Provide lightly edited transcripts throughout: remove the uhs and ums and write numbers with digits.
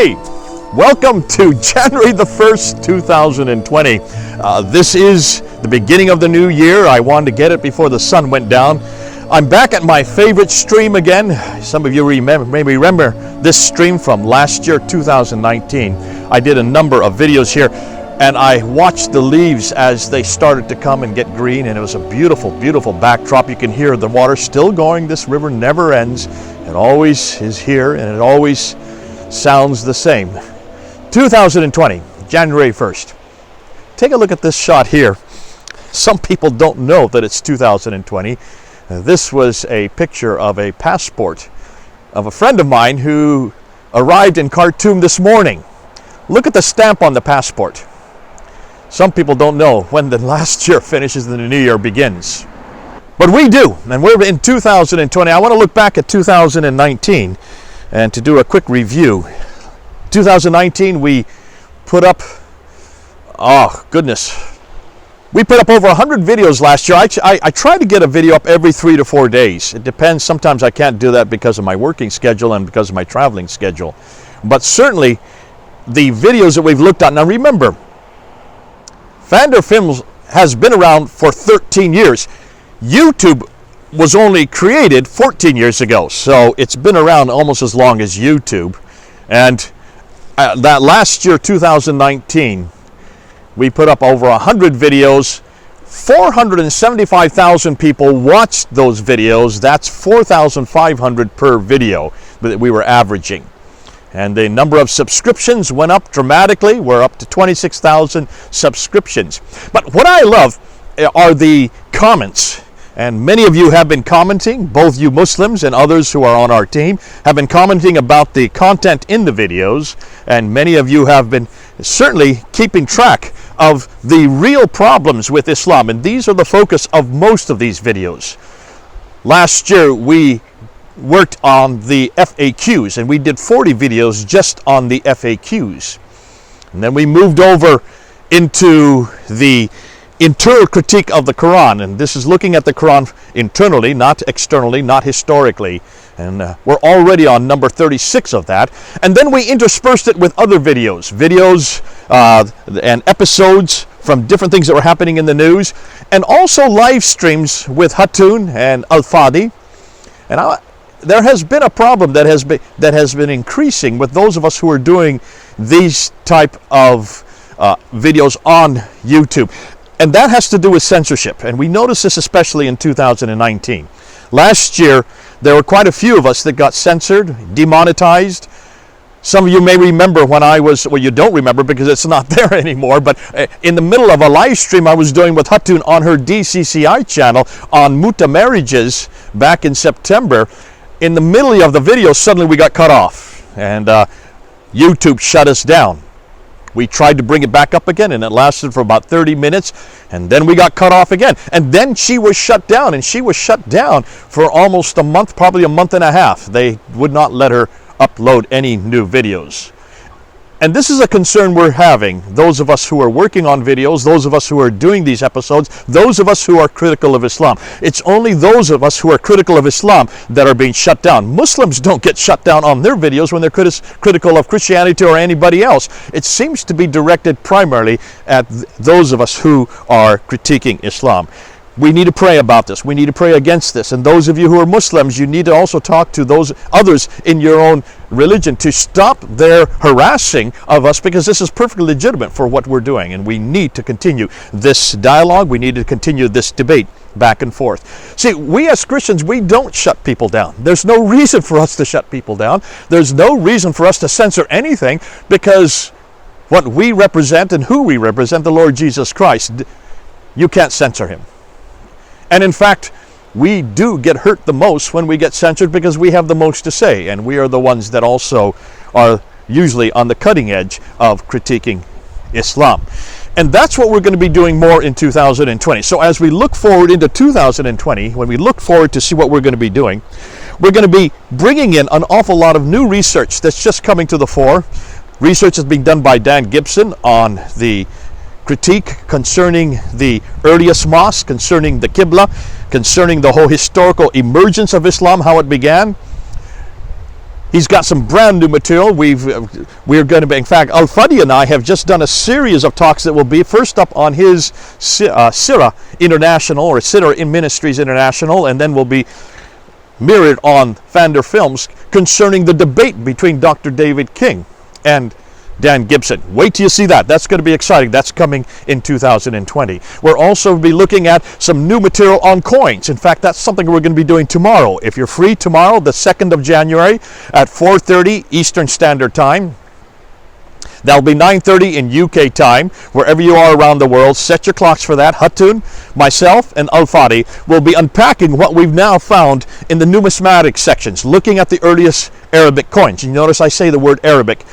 Hey, welcome to January the 1st, 2020. This is the beginning of the new year. I wanted to get it before the sun went down. I'm back at my favorite stream again. Some of you may remember this stream from last year, 2019. I did a number of videos here, and I watched the leaves as they started to come and get green, and it was a beautiful, beautiful backdrop. You can hear the water still going. This river never ends. It always is here, and it always sounds the same. 2020, January 1st. Take a look at this shot here. Some people don't know that it's 2020. This was a picture of a passport of a friend of mine who arrived in Khartoum this morning. Look at the stamp on the passport. Some people don't know when the last year finishes and the new year begins. But we do, and we're in 2020. I want to look back at 2019 and to do a quick review. 2019, we put up, we put up over 100 videos last year. I try to get a video up every 3 to 4 days. It depends. Sometimes I can't do that because of my working schedule and because of my traveling schedule. But certainly, the videos that we've looked at, now remember, Pfanderfilms has been around for 13 years. YouTube was only created 14 years ago, so it's been around almost as long as YouTube. And that last year, 2019, we put up over 100 videos. 475,000 people watched those videos. That's 4,500 per video that we were averaging. And the number of subscriptions went up dramatically. We're up to 26,000 subscriptions. But what I love are the comments. And many of you have been commenting, both you Muslims and others who are on our team have been commenting about the content in the videos, and many of you have been certainly keeping track of the real problems with Islam, and these are the focus of most of these videos. Last year we worked on the FAQs, and we did 40 videos just on the FAQs. And then we moved over into the internal critique of the Qur'an, and this is looking at the Qur'an internally, not externally, not historically, and we're already on number 36 of that. And then we interspersed it with other videos and episodes from different things that were happening in the news, and also live streams with Jay and Al Fadi. And there has been a problem that has been increasing with those of us who are doing these type of videos on YouTube. And that has to do with censorship. And we noticed this especially in 2019. Last year, there were quite a few of us that got censored, demonetized. Some of you may remember when I was, well, you don't remember because it's not there anymore, but in the middle of a live stream I was doing with Hatun on her DCCI channel on Muta marriages back in September. In the middle of the video, suddenly we got cut off. And YouTube shut us down. We tried to bring it back up again, and it lasted for about 30 minutes, and then we got cut off again. And then she was shut down, and she was shut down for almost a month, probably a month and a half. They would not let her upload any new videos. And this is a concern we're having, those of us who are working on videos, those of us who are doing these episodes, those of us who are critical of Islam. It's only those of us who are critical of Islam that are being shut down. Muslims don't get shut down on their videos when they're critical of Christianity or anybody else. It seems to be directed primarily at those of us who are critiquing Islam. We need to pray about this. We need to pray against this. And those of you who are Muslims, you need to also talk to those others in your own religion to stop their harassing of us, because this is perfectly legitimate for what we're doing. And we need to continue this dialogue. We need to continue this debate back and forth. See, we as Christians, we don't shut people down. There's no reason for us to shut people down. There's no reason for us to censor anything, because what we represent and who we represent, the Lord Jesus Christ, you can't censor him. And in fact, we do get hurt the most when we get censored because we have the most to say, and we are the ones that also are usually on the cutting edge of critiquing Islam. And that's what we're going to be doing more in 2020. So as we look forward into 2020, when we look forward to see what we're going to be doing, we're going to be bringing in an awful lot of new research that's just coming to the fore. Research is being done by Dan Gibson on the critique concerning the earliest mosque, concerning the Qibla, concerning the whole historical emergence of Islam, how it began. He's got some brand new material. We're going to be, in fact, Al Fadi and I have just done a series of talks that will be first up on his Sirah International, or Sirah in Ministries International, and then will be mirrored on Pfanderfilms concerning the debate between Dr. David King and Dan Gibson. Wait till you see that. That's going to be exciting. That's coming in 2020. We'll also be looking at some new material on coins. In fact, that's something we're going to be doing tomorrow. If you're free tomorrow, the 2nd of January at 4:30 Eastern Standard Time. That'll be 9:30 in UK time. Wherever you are around the world, set your clocks for that. Hatun, myself, and Al Fadi will be unpacking what we've now found in the numismatic sections, looking at the earliest Arabic coins. You notice I say the word Arabic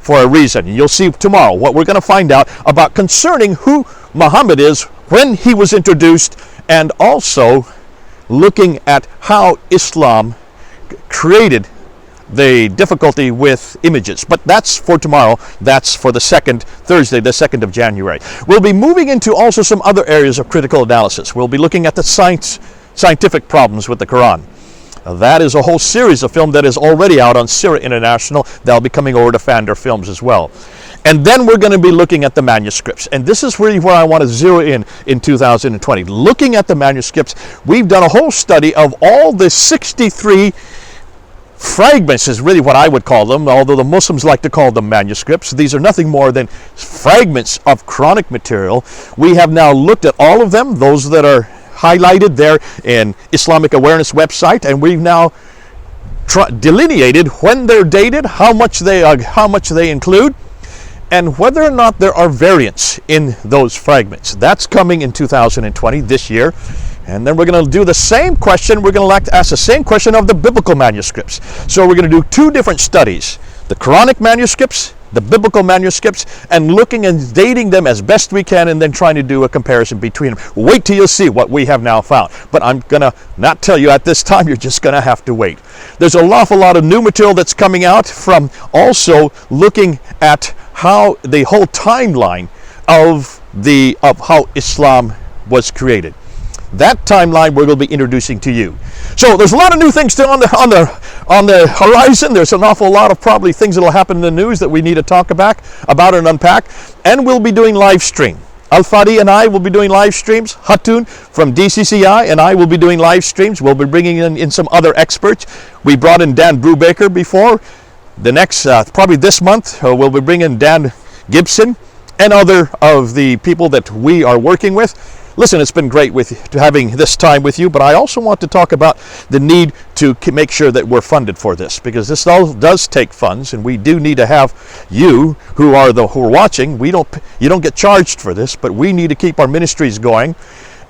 for a reason. You'll see tomorrow what we're going to find out about concerning who Muhammad is, when he was introduced, and also looking at how Islam created the difficulty with images. But that's for tomorrow. That's for the Thursday, the 2nd of January. We'll be moving into also some other areas of critical analysis. We'll be looking at the scientific problems with the Qur'an. That is a whole series of film that is already out on Sirah International. That'll be coming over to Pfanderfilms as well. And then we're going to be looking at the manuscripts. And this is really where I want to zero in 2020. Looking at the manuscripts, we've done a whole study of all the 63 fragments, is really what I would call them, although the Muslims like to call them manuscripts. These are nothing more than fragments of Quranic material. We have now looked at all of them, those that are highlighted there in Islamic Awareness website, and we've now delineated when they're dated, how much they include, and whether or not there are variants in those fragments. That's coming in 2020, this year. And then we're going to do the same question. We're going to ask the same question of the biblical manuscripts. So we're going to do two different studies: the Quranic manuscripts, the biblical manuscripts, and looking and dating them as best we can, and then trying to do a comparison between them. Wait till you see what we have now found. But I'm going to not tell you at this time. You're just going to have to wait. There's an awful lot of new material that's coming out from also looking at how the whole timeline of how Islam was created. That timeline we're going to be introducing to you. So there's a lot of new things still on the horizon. There's an awful lot of probably things that will happen in the news that we need to talk about and unpack. And we'll be doing live stream. Al Fadi and I will be doing live streams. Hatun from DCCI and I will be doing live streams. We'll be bringing in some other experts. We brought in Dan Brubaker before. The next, probably this month, we'll be bringing Dan Gibson and other of the people that we are working with. Listen, it's been great having this time with you, but I also want to talk about the need to make sure that we're funded for this, because this all does take funds, and we do need to have you who are watching. You don't get charged for this, but we need to keep our ministries going.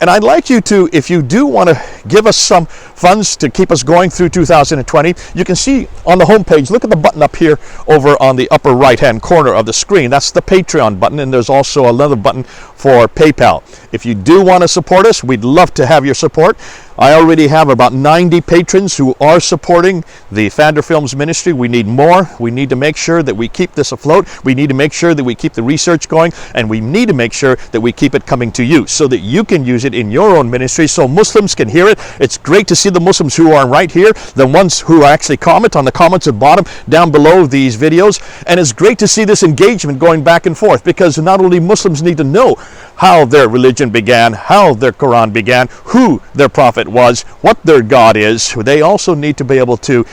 And I'd like you to, if you do want to give us some funds to keep us going through 2020, you can see on the homepage, look at the button up here over on the upper right-hand corner of the screen. That's the Patreon button, and there's also another button for PayPal. If you do want to support us, we'd love to have your support. I already have about 90 patrons who are supporting the Pfanderfilms ministry. We need more. We need to make sure that we keep this afloat. We need to make sure that we keep the research going, and we need to make sure that we keep it coming to you so that you can use it in your own ministry so Muslims can hear it. It's great to see the Muslims who are right here, the ones who actually comment on the comments at the bottom down below these videos, and it's great to see this engagement going back and forth, because not only Muslims need to know how their religion began, how their Quran began, who their prophet was, what their God is, they also need to be able to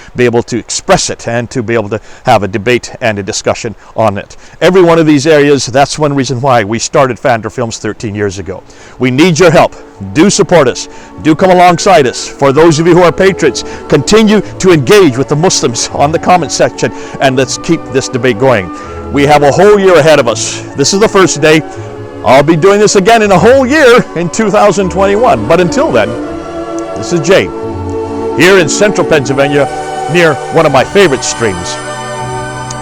express it and to be able to have a debate and a discussion on it. Every one of these areas, that's one reason why we started Pfanderfilms 13 years ago. We need your help. Do support us. Do come alongside us. For those of you who are patrons, continue to engage with the Muslims on the comment section, and let's keep this debate going. We have a whole year ahead of us. This is the first day. I'll be doing this again in a whole year in 2021. But until then, this is Jay, here in central Pennsylvania, near one of my favorite streams.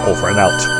Over and out.